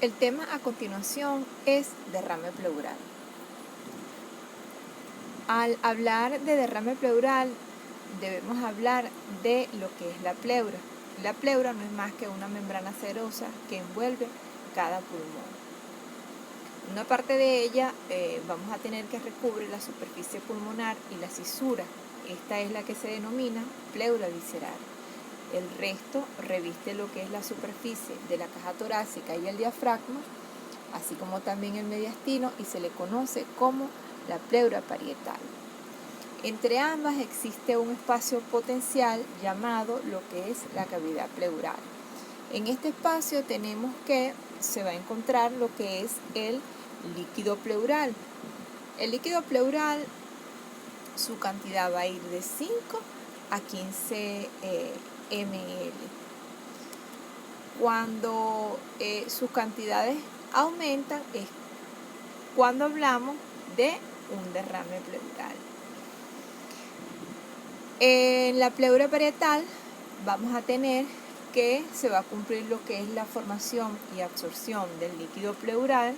El tema a continuación es derrame pleural. Al hablar de derrame pleural, debemos hablar de lo que es la pleura. La pleura no es más que una membrana serosa que envuelve cada pulmón. Una parte de ella vamos a tener que recubrir la superficie pulmonar y la cisura. Esta es la que se denomina pleura visceral. El resto reviste lo que es la superficie de la caja torácica y el diafragma, así como también el mediastino, y se le conoce como la pleura parietal. Entre ambas existe un espacio potencial llamado lo que es la cavidad pleural. En este espacio tenemos que se va a encontrar lo que es el líquido pleural. El líquido pleural, su cantidad va a ir de 5 a 15 ml. Cuando sus cantidades aumentan es cuando hablamos de un derrame pleural. En la pleura parietal vamos a tener que se va a cumplir lo que es la formación y absorción del líquido pleural,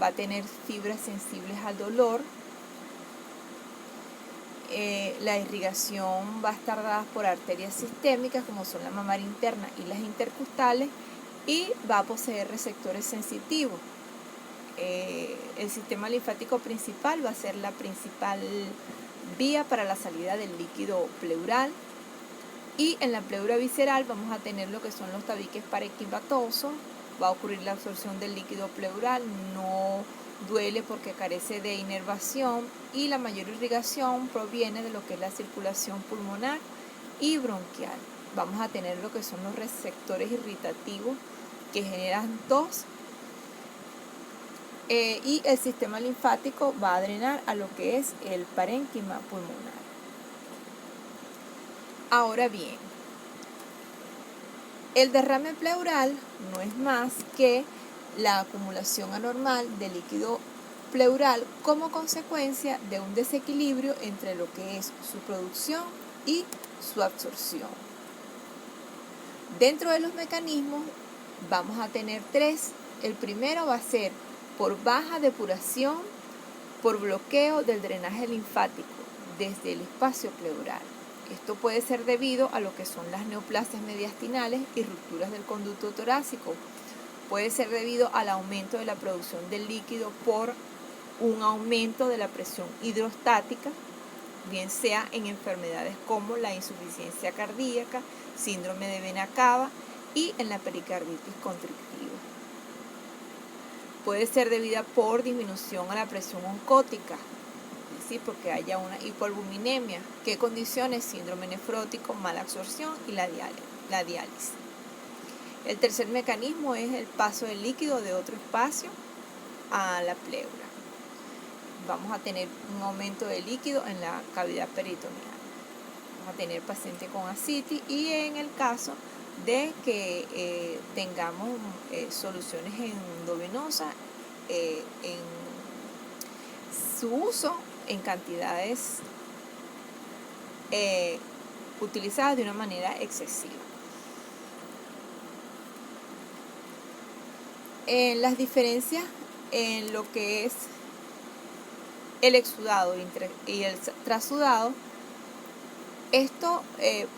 va a tener fibras sensibles al dolor, la irrigación va a estar dada por arterias sistémicas como son la mamaria interna y las intercostales, y va a poseer receptores sensitivos. El sistema linfático principal va a ser la principal vía para la salida del líquido pleural, y en la pleura visceral vamos a tener lo que son los tabiques parenquimatosos. Va a ocurrir la absorción del líquido pleural, no duele porque carece de inervación, y la mayor irrigación proviene de lo que es la circulación pulmonar y bronquial. Vamos a tener lo que son los receptores irritativos que generan tos, y el sistema linfático va a drenar a lo que es el parénquima pulmonar. Ahora bien, el derrame pleural no es más que la acumulación anormal de líquido pleural como consecuencia de un desequilibrio entre lo que es su producción y su absorción. Dentro de los mecanismos vamos a tener 3. El primero va a ser por baja depuración, por bloqueo del drenaje linfático desde el espacio pleural. Esto puede ser debido a lo que son las neoplasias mediastinales y rupturas del conducto torácico. Puede ser debido al aumento de la producción del líquido por un aumento de la presión hidrostática, bien sea en enfermedades como la insuficiencia cardíaca, síndrome de vena cava y en la pericarditis constrictiva. Puede ser debida por disminución a la presión oncótica, ¿sí? Porque haya una hipoalbuminemia. ¿Qué condiciones? Síndrome nefrótico, mala absorción y la diálisis. El tercer mecanismo es el paso del líquido de otro espacio a la pleura. Vamos a tener un aumento de líquido en la cavidad peritoneal. Vamos a tener paciente con ascitis, y en el caso de que tengamos soluciones endovenosas, en su uso en cantidades utilizadas de una manera excesiva. Las diferencias en lo que es el exudado y el trasudado, esto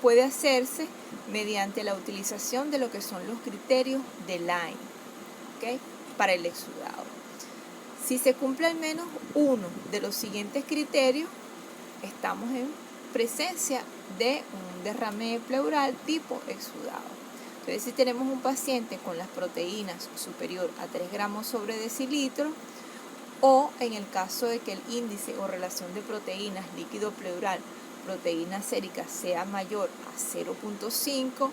puede hacerse mediante la utilización de lo que son los criterios de Lyme, ¿okay? Para el exudado. Si se cumple al menos uno de los siguientes criterios, estamos en presencia de un derrame pleural tipo exudado. Entonces, si tenemos un paciente con las proteínas superior a 3 gramos sobre decilitro, o en el caso de que el índice o relación de proteínas líquido pleural proteína sérica sea mayor a 0.5,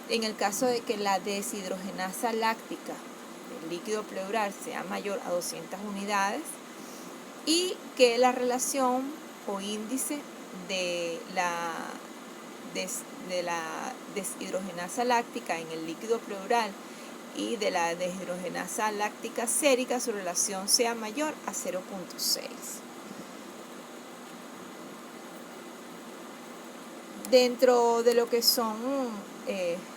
en el caso de que la deshidrogenasa láctica del líquido pleural sea mayor a 200 unidades, y que la relación o índice de la deshidrogenasa láctica en el líquido pleural y de la deshidrogenasa láctica sérica, su relación sea mayor a 0.6. Dentro de lo que son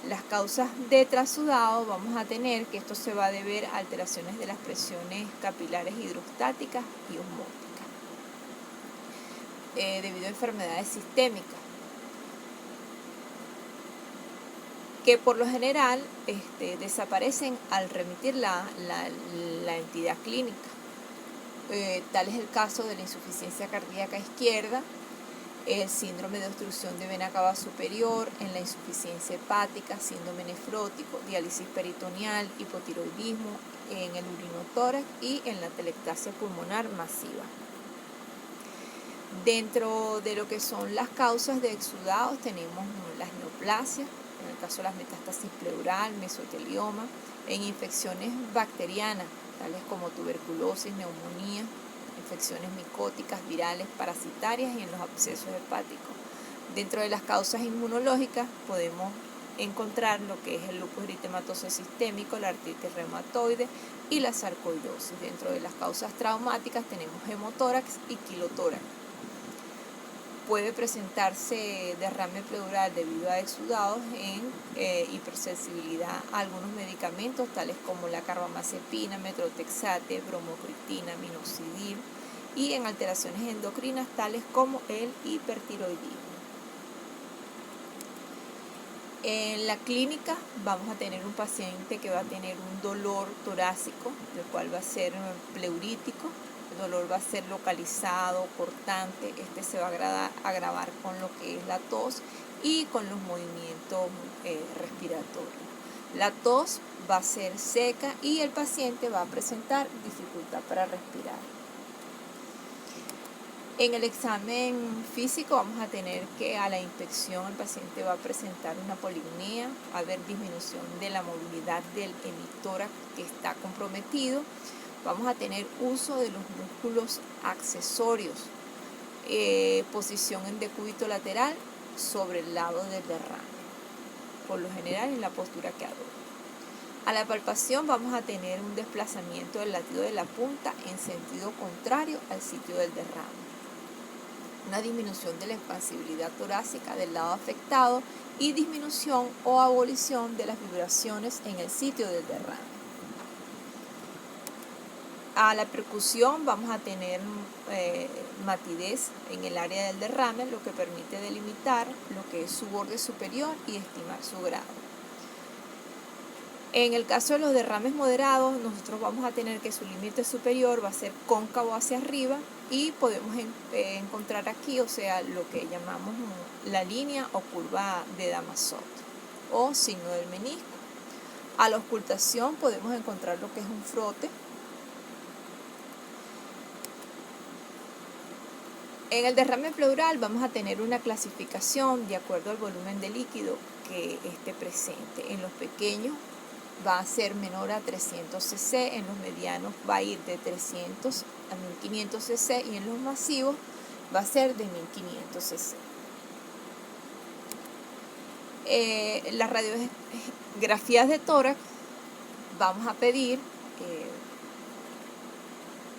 las causas de trasudado, vamos a tener que esto se va a deber a alteraciones de las presiones capilares hidrostáticas y osmóticas, debido a enfermedades sistémicas, que por lo general desaparecen al remitir la entidad clínica. Tal es el caso de la insuficiencia cardíaca izquierda, el síndrome de obstrucción de vena cava superior, en la insuficiencia hepática, síndrome nefrótico, diálisis peritoneal, hipotiroidismo, en el urinotórax y en la telectasia pulmonar masiva. Dentro de lo que son las causas de exudados tenemos las neoplasias, en el caso de las metástasis pleural, mesotelioma, en infecciones bacterianas, tales como tuberculosis, neumonía, infecciones micóticas, virales, parasitarias y en los abscesos hepáticos. Dentro de las causas inmunológicas podemos encontrar lo que es el lupus eritematoso sistémico, la artritis reumatoide y la sarcoidosis. Dentro de las causas traumáticas tenemos hemotórax y quilotórax. Puede presentarse derrame pleural debido a exudados en hipersensibilidad a algunos medicamentos tales como la carbamazepina, metrotexate, bromocristina, minoxidil, y en alteraciones endocrinas tales como el hipertiroidismo. En la clínica vamos a tener un paciente que va a tener un dolor torácico, el cual va a ser pleurítico. El dolor va a ser localizado, cortante, se va a agravar con lo que es la tos y con los movimientos respiratorios. La tos va a ser seca y el paciente va a presentar dificultad para respirar. En el examen físico vamos a tener que a la inspección el paciente va a presentar una polipnea, va a haber disminución de la movilidad del hemitórax que está comprometido. Vamos a tener uso de los músculos accesorios, posición en decúbito lateral sobre el lado del derrame, por lo general en la postura que adopta. A la palpación vamos a tener un desplazamiento del latido de la punta en sentido contrario al sitio del derrame, una disminución de la expansibilidad torácica del lado afectado y disminución o abolición de las vibraciones en el sitio del derrame. A la percusión vamos a tener matidez en el área del derrame, lo que permite delimitar lo que es su borde superior y estimar su grado. En el caso de los derrames moderados, nosotros vamos a tener que su límite superior va a ser cóncavo hacia arriba y podemos encontrar aquí, o sea, lo que llamamos la línea o curva de Damasot o signo del menisco. A la ocultación podemos encontrar lo que es un frote. En el derrame pleural vamos a tener una clasificación de acuerdo al volumen de líquido que esté presente. En los pequeños va a ser menor a 300 cc, en los medianos va a ir de 300 a 1500 cc y en los masivos va a ser de 1500 cc. Las radiografías de tórax vamos a pedir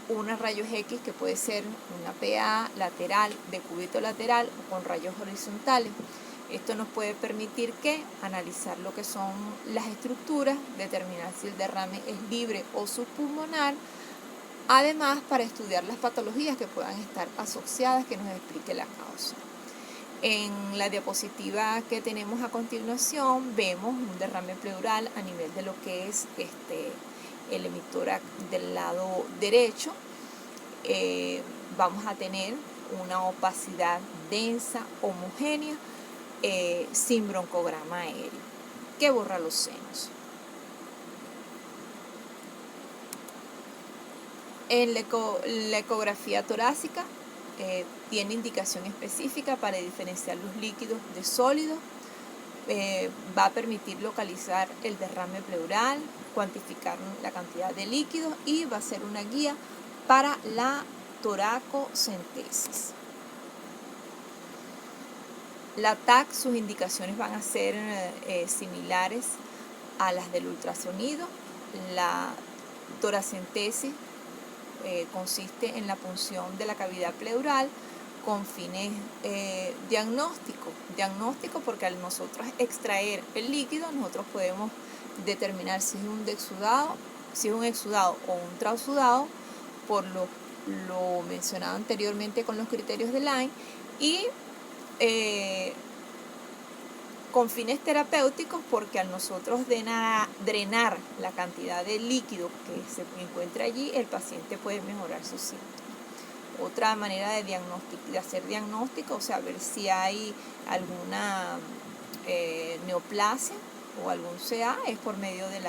unos rayos X que puede ser una PA lateral, decúbito lateral o con rayos horizontales. Esto nos puede permitir que analizar lo que son las estructuras, determinar si el derrame es libre o subpulmonar, además para estudiar las patologías que puedan estar asociadas, que nos explique la causa. En la diapositiva que tenemos a continuación vemos un derrame pleural a nivel de lo que es el hemitórax del lado derecho. Vamos a tener una opacidad densa, homogénea, sin broncograma aéreo, que borra los senos. En la ecografía torácica tiene indicación específica para diferenciar los líquidos de sólidos, va a permitir localizar el derrame pleural, cuantificar la cantidad de líquidos y va a ser una guía para la toracocentesis. La TAC, sus indicaciones van a ser similares a las del ultrasonido. La toracentesis consiste en la punción de la cavidad pleural con fines diagnósticos, porque al nosotros extraer el líquido, nosotros podemos determinar si es un exudado o un trasudado, por lo mencionado anteriormente con los criterios de Line, y con fines terapéuticos, porque al nosotros drenar la cantidad de líquido que se encuentra allí, el paciente puede mejorar sus síntomas. Otra manera de hacer diagnóstico, o sea, ver si hay alguna neoplasia o algún CA, es por medio de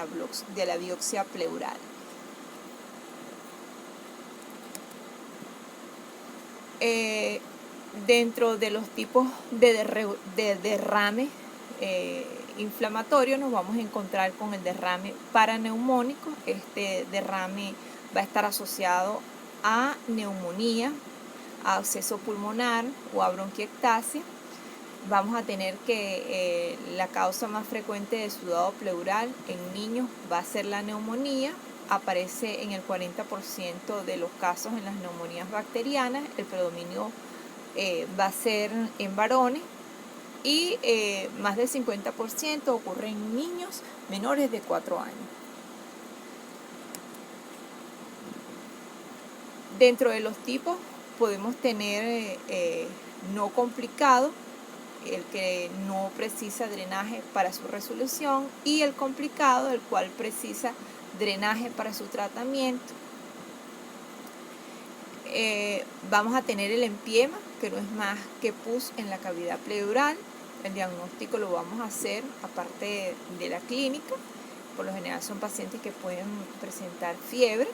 la biopsia pleural. Dentro de los tipos de derrame inflamatorio, nos vamos a encontrar con el derrame paraneumónico. Este derrame va a estar asociado a neumonía, a absceso pulmonar o a bronquiectasia. Vamos a tener que la causa más frecuente de exudado pleural en niños va a ser la neumonía. Aparece en el 40% de los casos en las neumonías bacterianas. El predominio va a ser en varones, y más del 50% ocurre en niños menores de 4 años. Dentro de los tipos podemos tener no complicado, el que no precisa drenaje para su resolución, y el complicado, el cual precisa drenaje para su tratamiento. Vamos a tener el empiema, que no es más que pus en la cavidad pleural. El diagnóstico lo vamos a hacer aparte de la clínica. Por lo general son pacientes que pueden presentar fiebre.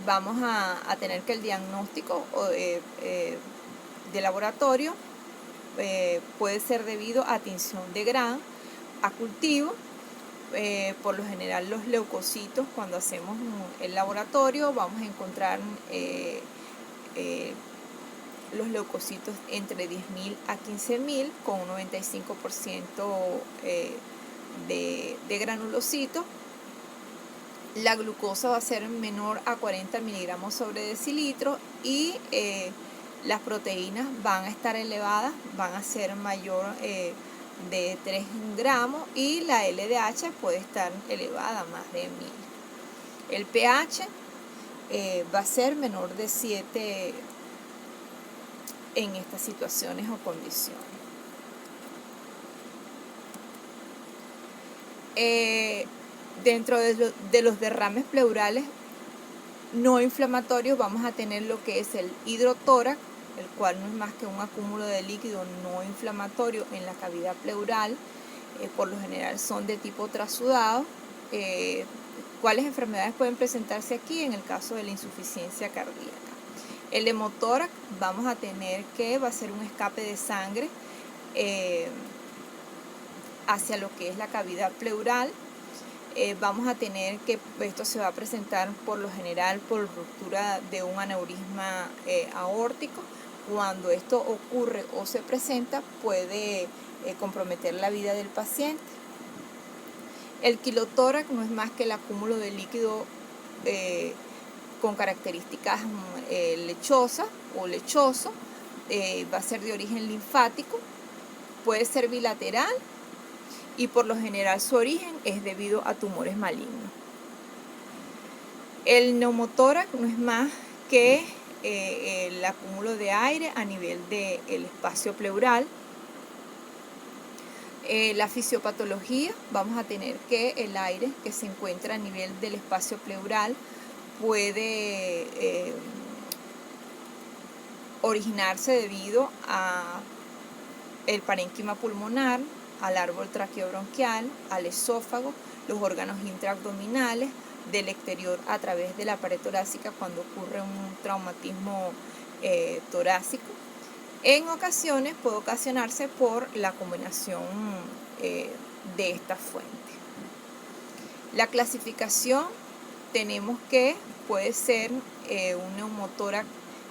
Vamos a tener que el diagnóstico de laboratorio puede ser debido a tinción de Gram, a cultivo. Por lo general los leucocitos, cuando hacemos el laboratorio, vamos a encontrar los leucocitos entre 10.000 a 15.000, con un 95% de granulocitos. La glucosa va a ser menor a 40 miligramos sobre decilitro, y las proteínas van a estar elevadas, van a ser mayor de 3 gramos, y la LDH puede estar elevada a más de 1.000. El pH va a ser menor de 7 en estas situaciones o condiciones. Dentro de los derrames pleurales no inflamatorios vamos a tener lo que es el hidrotórax, el cual no es más que un acúmulo de líquido no inflamatorio en la cavidad pleural. Por lo general son de tipo trasudado. ¿Cuáles enfermedades pueden presentarse aquí? En el caso de la insuficiencia cardíaca. El hemotórax vamos a tener que va a ser un escape de sangre hacia lo que es la cavidad pleural. Vamos a tener que esto se va a presentar por lo general por ruptura de un aneurisma aórtico. Cuando esto ocurre o se presenta, puede comprometer la vida del paciente. El quilotórax no es más que el acúmulo de líquido con características lechosas o lechoso. Va a ser de origen linfático, puede ser bilateral, y por lo general su origen es debido a tumores malignos. El neumotórax no es más que el acúmulo de aire a nivel del espacio pleural. La fisiopatología, vamos a tener que el aire que se encuentra a nivel del espacio pleural puede originarse debido a el parénquima pulmonar, al árbol traqueobronquial, al esófago, los órganos intraabdominales, del exterior a través de la pared torácica cuando ocurre un traumatismo torácico. En ocasiones puede ocasionarse por la combinación de estas fuentes. La clasificación tenemos que puede ser un neumotórax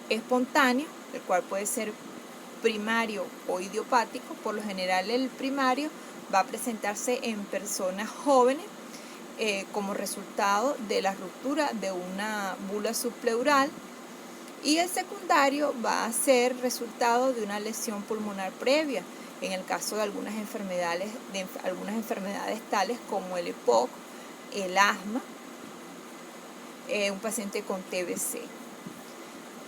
espontáneo, el cual puede ser primario o idiopático. Por lo general el primario va a presentarse en personas jóvenes como resultado de la ruptura de una bula subpleural Y el secundario va a ser resultado de una lesión pulmonar previa, en el caso de algunas enfermedades tales como el EPOC, el asma, un paciente con TBC.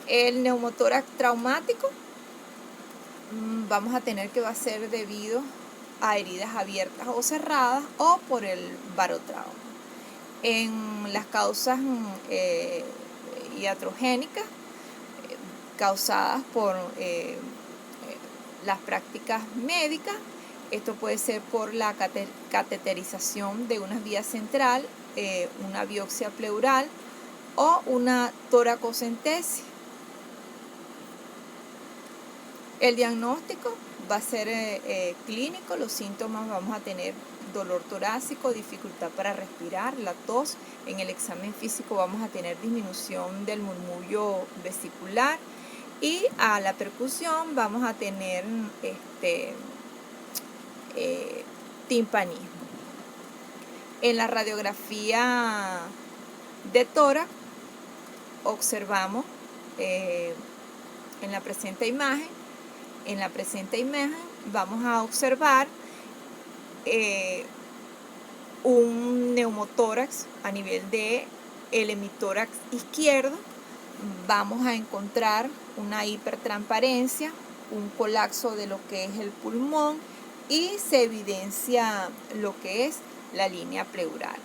El neumotórax traumático vamos a tener que va a ser debido a heridas abiertas o cerradas o por el barotrauma. En las causas iatrogénicas causadas por las prácticas médicas, esto puede ser por la cateterización de una vía central, una biopsia pleural o una toracocentesis. El diagnóstico va a ser clínico. Los síntomas: vamos a tener dolor torácico, dificultad para respirar, la tos. En el examen físico vamos a tener disminución del murmullo vesicular, y a la percusión vamos a tener timpanismo. En la radiografía de tórax observamos en la presente imagen vamos a observar un neumotórax a nivel de el hemitórax izquierdo. Vamos a encontrar una hipertransparencia, un colapso de lo que es el pulmón, y se evidencia lo que es la línea pleural.